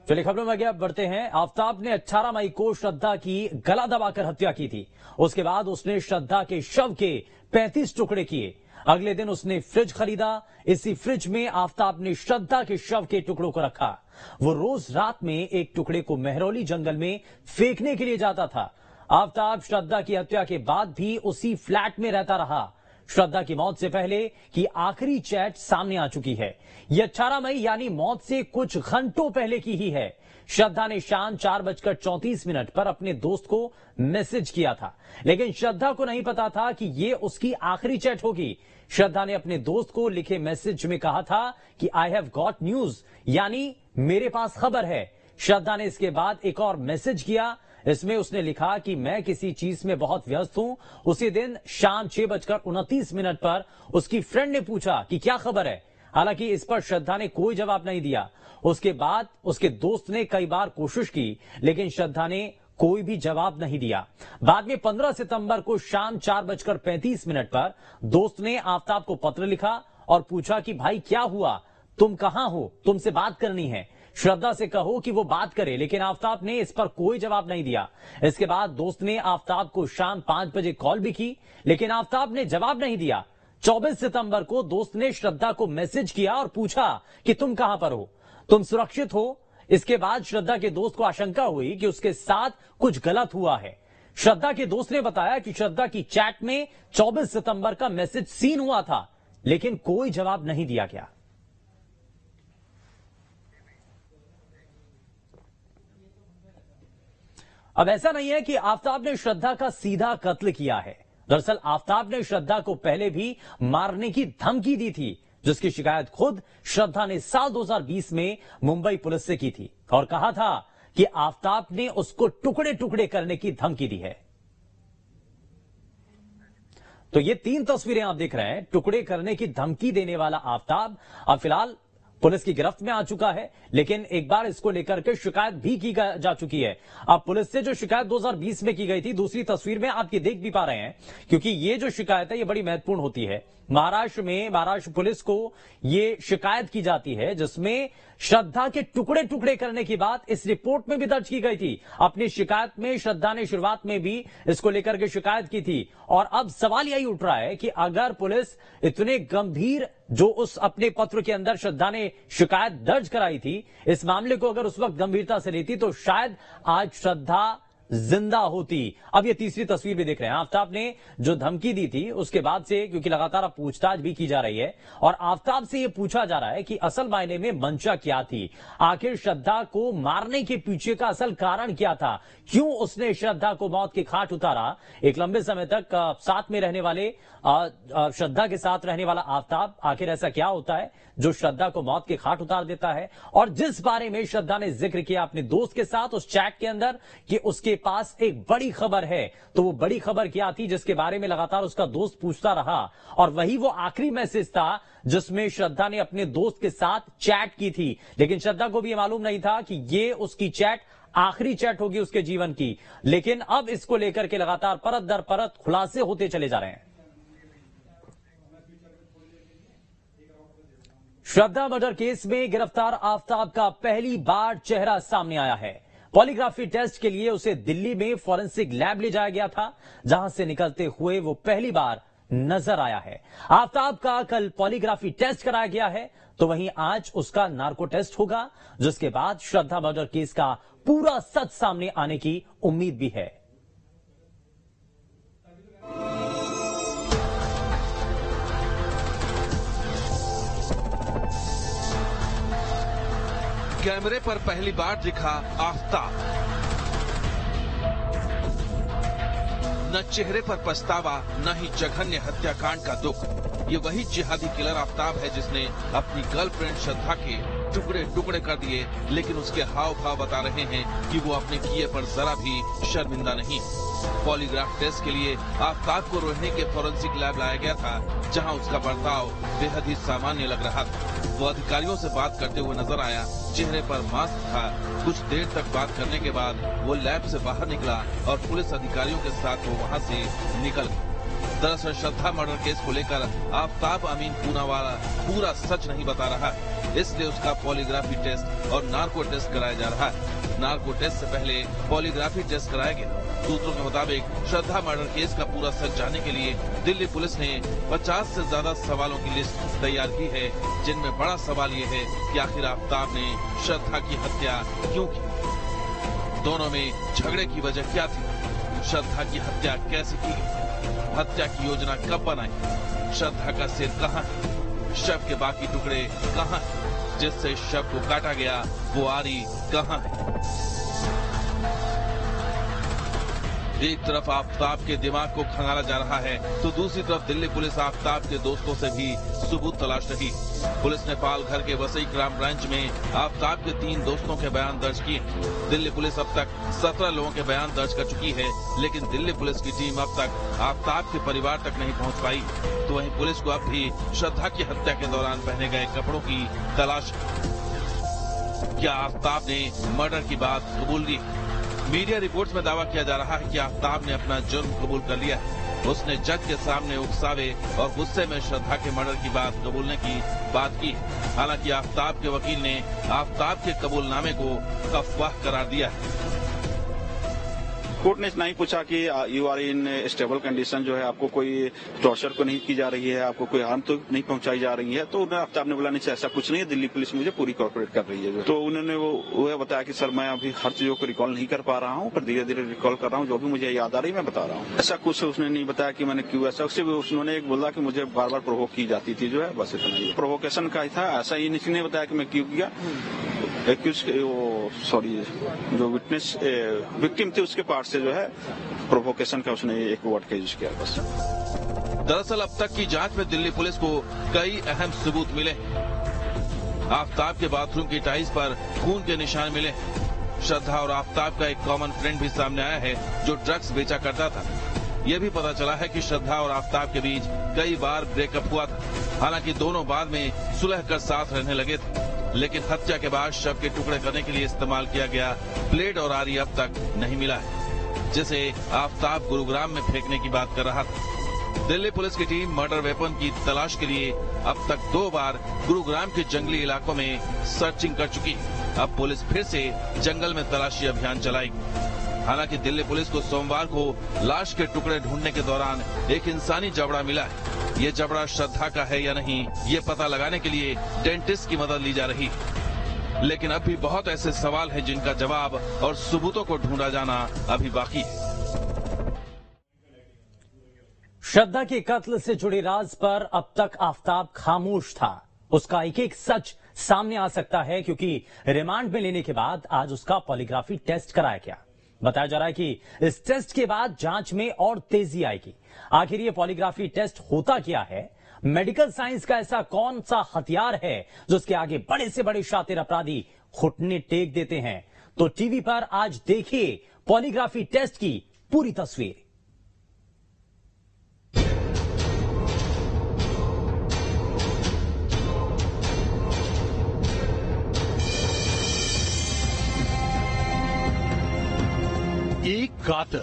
चलिए खबरों में आगे बढ़ते हैं। आफताब ने 18 मई को श्रद्धा की गला दबाकर हत्या की थी। उसके बाद उसने श्रद्धा के शव के 35 टुकड़े किए। अगले दिन उसने फ्रिज खरीदा। इसी फ्रिज में आफताब ने श्रद्धा के शव के टुकड़ों को रखा। वो रोज रात में एक टुकड़े को मेहरौली जंगल में फेंकने के लिए जाता था। आफताब श्रद्धा की हत्या के बाद भी उसी फ्लैट में रहता रहा। श्रद्धा की मौत से पहले की आखिरी चैट सामने आ चुकी है। यह 18 मई यानी मौत से कुछ घंटों पहले की ही है। श्रद्धा ने शाम 4:34 पर अपने दोस्त को मैसेज किया था, लेकिन श्रद्धा को नहीं पता था कि यह उसकी आखिरी चैट होगी। श्रद्धा ने अपने दोस्त को लिखे मैसेज में कहा था कि आई हैव गॉट न्यूज, यानी मेरे पास खबर है। श्रद्धा ने इसके बाद एक और मैसेज किया। इसमें उसने लिखा कि मैं किसी चीज में बहुत व्यस्त हूं। उसी दिन शाम 6:29 पर उसकी फ्रेंड ने पूछा कि क्या खबर है। हालांकि इस पर श्रद्धा ने कोई जवाब नहीं दिया। उसके बाद उसके दोस्त ने कई बार कोशिश की, लेकिन श्रद्धा ने कोई भी जवाब नहीं दिया। बाद में 15 सितंबर को शाम 4:35 पर दोस्त ने आफताब को पत्र लिखा और पूछा कि भाई क्या हुआ, तुम कहां हो, तुमसे बात करनी है, श्रद्धा से कहो कि वो बात करे। लेकिन आफताब ने इस पर कोई जवाब नहीं दिया। इसके बाद दोस्त ने आफताब को शाम 5 बजे कॉल भी की, लेकिन आफताब ने जवाब नहीं दिया। 24 सितंबर को दोस्त ने श्रद्धा को मैसेज किया और पूछा कि तुम कहां पर हो, तुम सुरक्षित हो। इसके बाद श्रद्धा के दोस्त को आशंका हुई कि उसके साथ कुछ गलत हुआ है। श्रद्धा के दोस्त ने बताया कि श्रद्धा की चैट में 24 सितंबर का मैसेज सीन हुआ था, लेकिन कोई जवाब नहीं दिया गया। अब ऐसा नहीं है कि आफताब ने श्रद्धा का सीधा कत्ल किया है। दरअसल आफताब ने श्रद्धा को पहले भी मारने की धमकी दी थी, जिसकी शिकायत खुद श्रद्धा ने साल 2020 में मुंबई पुलिस से की थी और कहा था कि आफताब ने उसको टुकड़े टुकड़े करने की धमकी दी है। तो ये 3 तस्वीरें आप देख रहे हैं। टुकड़े करने की धमकी देने वाला आफताब अब फिलहाल पुलिस की गिरफ्त में आ चुका है, लेकिन एक बार इसको लेकर के शिकायत भी की जा चुकी है। अब पुलिस से जो शिकायत 2020 में की गई थी, दूसरी तस्वीर में आप ये देख भी पा रहे हैं, क्योंकि ये जो शिकायत है ये बड़ी महत्वपूर्ण होती है। महाराष्ट्र पुलिस को ये शिकायत की जाती है, जिसमें श्रद्धा के टुकड़े टुकड़े करने की बात इस रिपोर्ट में भी दर्ज की गई थी। अपनी शिकायत में श्रद्धा ने शुरुआत में भी इसको लेकर के शिकायत की थी। और अब सवाल यही उठ रहा है कि अगर पुलिस इतने गंभीर, जो उस अपने पत्र के अंदर श्रद्धा ने शिकायत दर्ज कराई थी, इस मामले को अगर उस वक्त गंभीरता से लेती तो शायद आज श्रद्धा जिंदा होती। अब ये तीसरी तस्वीर भी देख रहे हैं। आफताब ने जो धमकी दी थी उसके बाद से, क्योंकि लगातार पूछताछ भी की जा रही है और आफताब से ये पूछा जा रहा है कि असल मायने में मंशा क्या थी, आखिर श्रद्धा को मारने के पीछे का असल कारण क्या था, क्यों उसने श्रद्धा को मौत के घाट उतारा। एक लंबे समय तक साथ में रहने वाले, श्रद्धा के साथ रहने वाला आफताब, आखिर ऐसा क्या होता है जो श्रद्धा को मौत के घाट उतार देता है। और जिस बारे में श्रद्धा ने जिक्र किया अपने दोस्त के साथ उस चैट के अंदर कि उसके पास एक बड़ी खबर है, तो वो बड़ी खबर क्या थी जिसके बारे में लगातार उसका दोस्त पूछता रहा। और वही वो आखिरी मैसेज था जिसमें श्रद्धा ने अपने दोस्त के साथ चैट की थी। लेकिन श्रद्धा को भी ये मालूम नहीं था कि ये उसकी चैट आखिरी चैट होगी उसके जीवन की। लेकिन अब इसको लेकर के लगातार परत दर परत खुलासे होते चले जा रहे हैं। श्रद्धा मर्डर केस में गिरफ्तार आफताब का पहली बार चेहरा सामने आया है। पॉलीग्राफी टेस्ट के लिए उसे दिल्ली में फॉरेंसिक लैब ले जाया गया था, जहां से निकलते हुए वो पहली बार नजर आया है। आफताब का कल पॉलीग्राफी टेस्ट कराया गया है, तो वहीं आज उसका नार्को टेस्ट होगा, जिसके बाद श्रद्धा मर्डर केस का पूरा सच सामने आने की उम्मीद भी है। कैमरे पर पहली बार दिखा आफताब, न चेहरे पर पछतावा, न ही जघन्य हत्याकांड का दुख। ये वही जिहादी किलर आफताब है जिसने अपनी गर्लफ्रेंड श्रद्धा के टुकड़े टुकड़े कर दिए, लेकिन उसके हाव भाव बता रहे हैं कि वो अपने किए पर जरा भी शर्मिंदा नहीं। पॉलीग्राफ टेस्ट के लिए आफताब को रोहनी के फॉरेंसिक लैब लाया गया था, जहां उसका बर्ताव बेहद ही सामान्य लग रहा था। वो अधिकारियों से बात करते हुए नजर आया, चेहरे पर मास्क था। कुछ देर तक बात करने के बाद वो लैब से बाहर निकला और पुलिस अधिकारियों के साथ वो वहां से निकल गया। दरअसल श्रद्धा मर्डर केस को लेकर आफताब अमीन पूनावाला पूरा सच नहीं बता रहा है। इसलिए उसका पॉलीग्राफी टेस्ट और नार्को टेस्ट कराया जा रहा है। नार्को टेस्ट से पहले पॉलीग्राफी टेस्ट कराया गया। सूत्रों के मुताबिक श्रद्धा मर्डर केस का पूरा सच जानने के लिए दिल्ली पुलिस ने 50 से ज्यादा सवालों की लिस्ट तैयार की है, जिनमें बड़ा सवाल ये है कि आखिर आफ्ताब ने श्रद्धा की हत्या क्यों की, दोनों में झगड़े की वजह क्या थी, श्रद्धा की हत्या कैसे की गई, हत्या की योजना कब बनाई, श्रद्धा का सिर कहाँ है, शव के बाकी टुकड़े कहाँ हैं, जिससे शव को काटा गया वो आरी कहाँ है। एक तरफ आफ्ताब के दिमाग को खंगाला जा रहा है तो दूसरी तरफ दिल्ली पुलिस आफ्ताब के दोस्तों से भी सबूत तलाश रही। पुलिस ने पाल घर के वसई क्राइम ब्रांच में आफ्ताब के 3 दोस्तों के बयान दर्ज किए। दिल्ली पुलिस अब तक 17 लोगों के बयान दर्ज कर चुकी है, लेकिन दिल्ली पुलिस की टीम अब तक आफ्ताब के परिवार तक नहीं पहुंच पाई। तो वहीं पुलिस को अब भी श्रद्धा की हत्या के दौरान पहने गए कपड़ों की तलाश। क्या आफ्ताब ने मर्डर की बात कबूल की? मीडिया रिपोर्ट्स में दावा किया जा रहा है कि आफ्ताब ने अपना जुर्म कबूल कर लिया है। उसने जज के सामने उकसावे और गुस्से में श्रद्धा के मर्डर की बात कबूलने की बात की। हालांकि आफ्ताब के वकील ने आफ्ताब के कबूलनामे को अफवाह करार दिया है। कोर्ट ने नहीं पूछा कि you are in stable condition, जो है आपको कोई टॉर्चर को नहीं की जा रही है, आपको कोई हार्म तो नहीं पहुंचाई जा रही है। तो आफ्ताब ने बोला नहीं ऐसा कुछ नहीं है, दिल्ली पुलिस मुझे पूरी कोऑपरेट कर रही है। तो उन्होंने वो बताया कि सर मैं अभी हर चीजों को रिकॉल नहीं कर पा रहा हूँ, पर धीरे धीरे रिकॉल कर रहा हूँ, जो भी मुझे याद आ रही है मैं बता रहा हूँ। ऐसा कुछ उसने नहीं बताया कि मैंने क्यों ऐसा, उससे उन्होंने एक बोला कि मुझे बार बार प्रोवोक की जाती थी, जो है बस इतना ही प्रोवोकेशन का ही था। ऐसा ही नहीं बताया कि मैं क्यों किया। जो विटनेस विक्टिम थी उसके पार्ट से जो है प्रोवोकेशन का उसने एक वर्ड का यूज किया बस। दरअसल अब तक की जांच में दिल्ली पुलिस को कई अहम सबूत मिले। आफ्ताब के बाथरूम की टाइल्स पर खून के निशान मिले। श्रद्धा और आफ्ताब का एक कॉमन फ्रेंड भी सामने आया है जो ड्रग्स बेचा करता था। यह भी पता चला है कि श्रद्धा और आफ्ताब के बीच कई बार ब्रेकअप हुआ था। हालांकि दोनों बाद में सुलह कर साथ रहने लगे थे, लेकिन हत्या के बाद शव के टुकड़े करने के लिए इस्तेमाल किया गया प्लेट और आरी अब तक नहीं मिला है, जिसे आफ्ताब गुरुग्राम में फेंकने की बात कर रहा था। दिल्ली पुलिस की टीम मर्डर वेपन की तलाश के लिए अब तक 2 बार गुरुग्राम के जंगली इलाकों में सर्चिंग कर चुकी है। अब पुलिस फिर से जंगल में तलाशी अभियान चलाएगी। हालांकि दिल्ली पुलिस को सोमवार को लाश के टुकड़े ढूंढने के दौरान एक इंसानी जबड़ा मिला है। ये जबड़ा श्रद्धा का है या नहीं, ये पता लगाने के लिए डेंटिस्ट की मदद ली जा रही है। लेकिन अब भी बहुत ऐसे सवाल हैं जिनका जवाब और सबूतों को ढूंढा जाना अभी बाकी है। श्रद्धा के कत्ल से जुड़े राज पर अब तक आफ्ताब खामोश था। उसका एक एक सच सामने आ सकता है, क्योंकि रिमांड में लेने के बाद आज उसका पॉलीग्राफी टेस्ट कराया गया। बताया जा रहा है कि इस टेस्ट के बाद जांच में और तेजी आएगी। आखिर ये पॉलीग्राफी टेस्ट होता क्या है? मेडिकल साइंस का ऐसा कौन सा हथियार है जो उसके आगे बड़े से बड़े शातिर अपराधी घुटने टेक देते हैं? तो टीवी पर आज देखिए पॉलीग्राफी टेस्ट की पूरी तस्वीर। एक कातिल,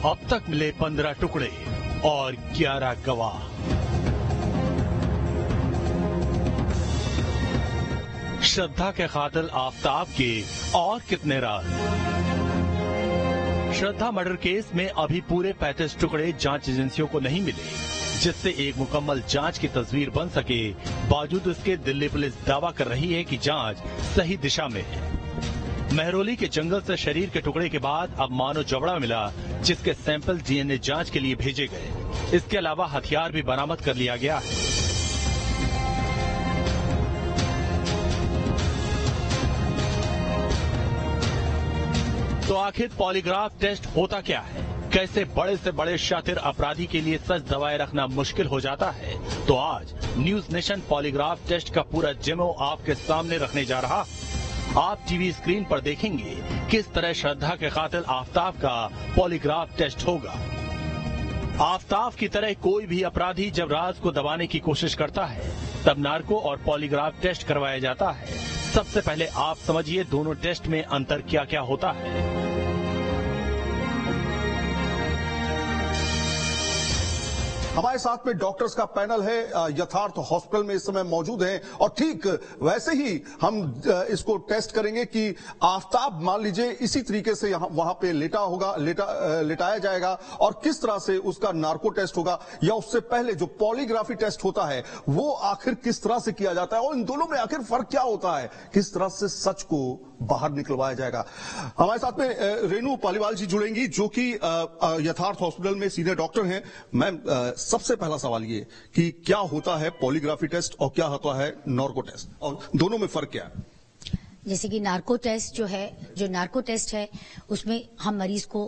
अब तक मिले 15 टुकड़े और 11 गवाह। श्रद्धा के कातिल आफ्ताब के और कितने राज? श्रद्धा मर्डर केस में अभी पूरे 35 टुकड़े जांच एजेंसियों को नहीं मिले, जिससे एक मुकम्मल जांच की तस्वीर बन सके। बावजूद इसके दिल्ली पुलिस दावा कर रही है कि जांच सही दिशा में है। महरौली के जंगल से शरीर के टुकड़े के बाद अब मानो जबड़ा मिला, जिसके सैंपल डीएनए जांच के लिए भेजे गए। इसके अलावा हथियार भी बरामद कर लिया गया है। तो आखिर पॉलीग्राफ टेस्ट होता क्या है? कैसे बड़े से बड़े शातिर अपराधी के लिए सच दबाए रखना मुश्किल हो जाता है? तो आज न्यूज नेशन पॉलीग्राफ टेस्ट का पूरा डेमो आपके सामने रखने जा रहा। आप टीवी स्क्रीन पर देखेंगे किस तरह श्रद्धा के कातिल आफ्ताब का पॉलीग्राफ टेस्ट होगा। आफ्ताब की तरह कोई भी अपराधी जब राज को दबाने की कोशिश करता है, तब नार्को और पॉलीग्राफ टेस्ट करवाया जाता है। सबसे पहले आप समझिए दोनों टेस्ट में अंतर क्या क्या होता है। हमारे साथ में डॉक्टर्स का पैनल है, यथार्थ हॉस्पिटल में इस समय मौजूद हैं और ठीक वैसे ही हम इसको टेस्ट करेंगे कि आफताब मान लीजिए इसी तरीके से वहां पे लेटाया जाएगा और किस तरह से उसका नार्को टेस्ट होगा या उससे पहले जो पॉलीग्राफी टेस्ट होता है वो आखिर किस तरह से किया जाता है और इन दोनों में आखिर फर्क क्या होता है, किस तरह से सच को बाहर निकलवाया जाएगा। हमारे साथ में रेनू पालीवाल जी जुड़ेंगी जो कि यथार्थ हॉस्पिटल में सीनियर डॉक्टर हैं। मैम, सबसे पहला सवाल ये कि क्या होता है पॉलीग्राफी टेस्ट और क्या होता है नार्को टेस्ट और दोनों में फर्क क्या है? जैसे कि नार्को टेस्ट जो नार्को टेस्ट है उसमें हम मरीज को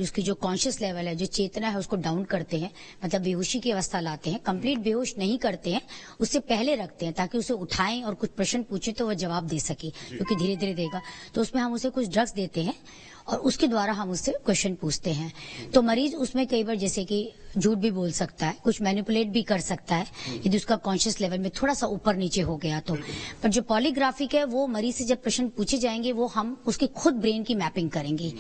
उसकी जो कॉन्शियस लेवल है, जो चेतना है, उसको डाउन करते हैं, मतलब बेहोशी की अवस्था लाते हैं। कंप्लीट बेहोश नहीं करते हैं, उससे पहले रखते हैं ताकि उसे उठाएं और कुछ प्रश्न पूछें तो वह जवाब दे सके, क्योंकि धीरे धीरे देगा। तो उसमें हम उसे कुछ ड्रग्स देते हैं और उसके द्वारा हम उससे क्वेश्चन पूछते हैं। तो मरीज उसमें कई बार जैसे कि झूठ भी बोल सकता है, कुछ मैनिपुलेट भी कर सकता है यदि उसका कॉन्शियस लेवल में थोड़ा सा ऊपर नीचे हो गया तो। पर जो पॉलीग्राफिक है वो मरीज से जब प्रश्न पूछे जाएंगे वो हम उसकी खुद ब्रेन की मैपिंग करेंगे,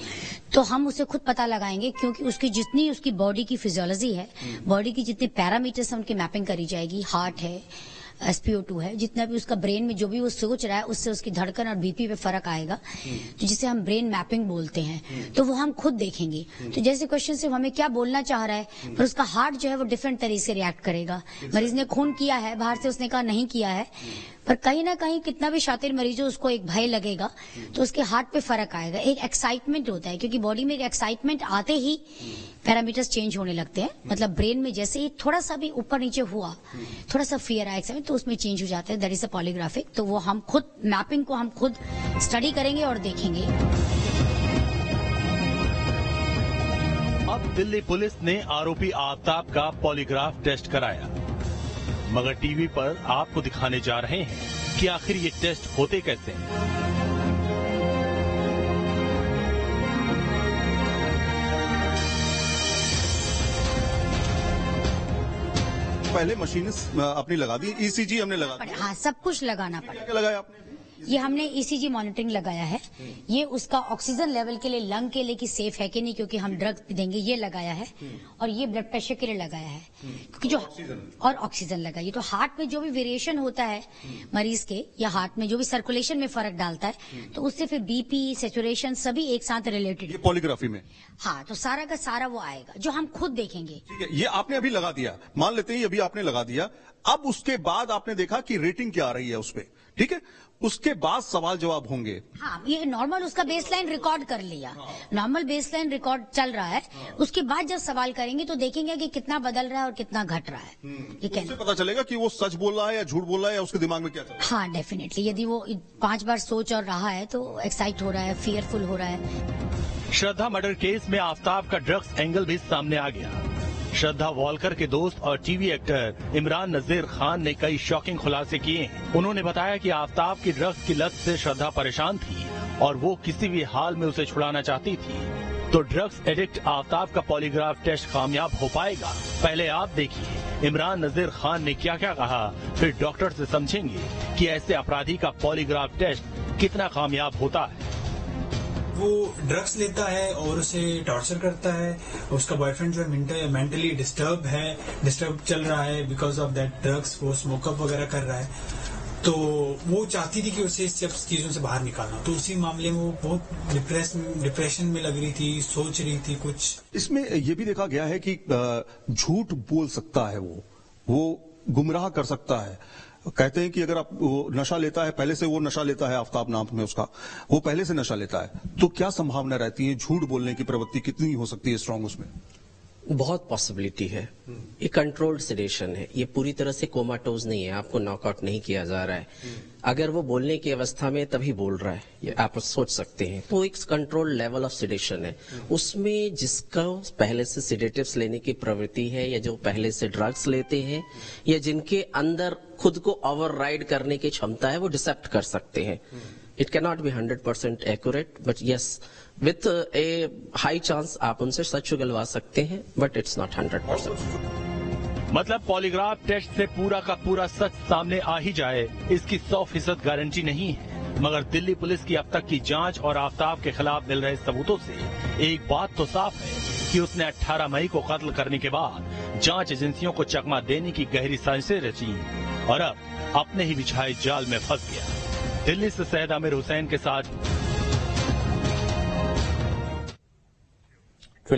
तो हम उसे खुद पता लगाएंगे, क्योंकि उसकी जितनी उसकी बॉडी की फिजियोलॉजी है, बॉडी की जितने पैरामीटर्स हैं उनकी मैपिंग करी जाएगी। हार्ट है, SpO2 है, जितना भी उसका ब्रेन में जो भी वो सोच रहा है उससे उसकी धड़कन और BP पे फर्क आएगा, तो जिसे हम ब्रेन मैपिंग बोलते हैं। तो वो हम खुद देखेंगे। तो जैसे क्वेश्चन से हमें क्या बोलना चाह रहा है, पर उसका हार्ट जो है वो डिफरेंट तरीके से रिएक्ट करेगा। मरीज ने खून किया है, बाहर से उसने कहा नहीं किया है, पर कहीं ना कहीं कितना भी शातिर मरीज हो उसको एक भय लगेगा, तो उसके हार्ट पे फर्क आएगा। एक एक्साइटमेंट होता है, क्योंकि बॉडी में एक एक्साइटमेंट आते ही पैरामीटर्स चेंज होने लगते हैं। मतलब ब्रेन में जैसे ही थोड़ा सा भी ऊपर नीचे हुआ, थोड़ा सा फियर आया एक्साइटमेंट, तो उसमें चेंज हो जाता है। That is a polygraphic. तो वो हम खुद मैपिंग को हम खुद स्टडी करेंगे और देखेंगे। अब दिल्ली पुलिस ने आरोपी आफताब का पॉलीग्राफ टेस्ट कराया, मगर टीवी पर आपको दिखाने जा रहे हैं कि आखिर ये टेस्ट होते कैसे हैं। पहले मशीन अपनी लगा दी, ECG हमने लगा दी। हाँ, सब कुछ लगाना पड़ेगा। क्या लगाया आपने? ये हमने ECG मॉनिटरिंग लगाया है। ये उसका ऑक्सीजन लेवल के लिए, लंग के लिए कि सेफ है कि नहीं, क्योंकि हम ड्रग्स देंगे, ये लगाया है। और ये ब्लड प्रेशर के लिए लगाया है, क्योंकि जो और ऑक्सीजन लगाइए। तो हार्ट में जो भी वेरिएशन होता है मरीज के, या हार्ट में जो भी सर्कुलेशन में फर्क डालता है, तो उससे फिर BP, सैचुरेशन सभी एक साथ रिलेटेड। ये पॉलीग्राफी में? हाँ, तो सारा का सारा वो आएगा जो हम खुद देखेंगे। ठीक है, ये आपने अभी लगा दिया, मान लेते हैं अभी आपने लगा दिया। अब उसके बाद आपने देखा कि रेटिंग क्या आ रही है उस पे, ठीक है? उसके बाद सवाल जवाब होंगे। हाँ, ये नॉर्मल उसका बेसलाइन रिकॉर्ड कर लिया, नॉर्मल बेसलाइन रिकॉर्ड चल रहा है। उसके बाद जब सवाल करेंगे तो देखेंगे कि कितना बदल रहा है और कितना घट रहा है। ये उससे पता चलेगा कि वो सच बोल रहा है या झूठ बोल रहा है, या उसके दिमाग में क्या चल रहा है। हाँ, डेफिनेटली। यदि वो 5 बार सोच और रहा है तो एक्साइट हो रहा है, फियरफुल हो रहा है। श्रद्धा मर्डर केस में आफताब का ड्रग्स एंगल भी सामने आ गया। श्रद्धा वॉलकर के दोस्त और टीवी एक्टर इमरान नजीर खान ने कई शॉकिंग खुलासे किए हैं। उन्होंने बताया कि आफताब की ड्रग्स की लत से श्रद्धा परेशान थी और वो किसी भी हाल में उसे छुड़ाना चाहती थी। तो ड्रग्स एडिक्ट आफताब का पॉलीग्राफ टेस्ट कामयाब हो पाएगा? पहले आप देखिए इमरान नजीर खान ने क्या क्या कहा, फिर डॉक्टर से समझेंगे कि ऐसे अपराधी का पॉलीग्राफ टेस्ट कितना कामयाब होता है। वो ड्रग्स लेता है और उसे टॉर्चर करता है। उसका बॉयफ्रेंड जो है मेंटली डिस्टर्ब चल रहा है बिकॉज ऑफ दैट ड्रग्स। वो स्मोकअप वगैरह कर रहा है, तो वो चाहती थी कि उसे सब चीजों से बाहर निकालना। तो उसी मामले में वो बहुत डिप्रेशन में लग रही थी, सोच रही थी कुछ। इसमें ये भी देखा गया है कि झूठ बोल सकता है, वो गुमराह कर सकता है। कहते हैं कि अगर आप वो नशा लेता है, पहले से वो नशा लेता है, आफताब नाम में उसका, वो पहले से नशा लेता है, तो क्या संभावना रहती है, झूठ बोलने की प्रवृत्ति कितनी हो सकती है स्ट्रांग उसमें? बहुत पॉसिबिलिटी है। ये कंट्रोल्ड सेडेशन है, ये पूरी तरह से कोमाटोज नहीं है, आपको नॉकआउट नहीं किया जा रहा है। अगर वो बोलने की अवस्था में तभी बोल रहा है, ये आप सोच सकते हैं। तो एक कंट्रोल्ड लेवल ऑफ सेडेशन है, उसमें जिसका पहले से सेडेटिव्स लेने की प्रवृत्ति है, या जो पहले से ड्रग्स लेते हैं, या जिनके अंदर खुद को ओवरराइड करने की क्षमता है, वो डिसेप्ट कर सकते हैं। It can not be 100% accurate, but yes with A high chance आप उनसे सच उगलवा सकते हैं, बट इट्स नॉट 100%। मतलब पॉलीग्राफ टेस्ट से पूरा का पूरा सच सामने आ ही जाए, इसकी 100% गारंटी नहीं है। मगर दिल्ली पुलिस की अब तक की जांच और आफताब के खिलाफ मिल रहे सबूतों से एक बात तो साफ है कि उसने 18 मई को कत्ल करने के बाद जांच एजेंसियों को चकमा देने की गहरी साजिशें रची और अब अपने ही बिछाए जाल में फंस गया। दिल्ली से सैयद आमिर हुसैन के साथ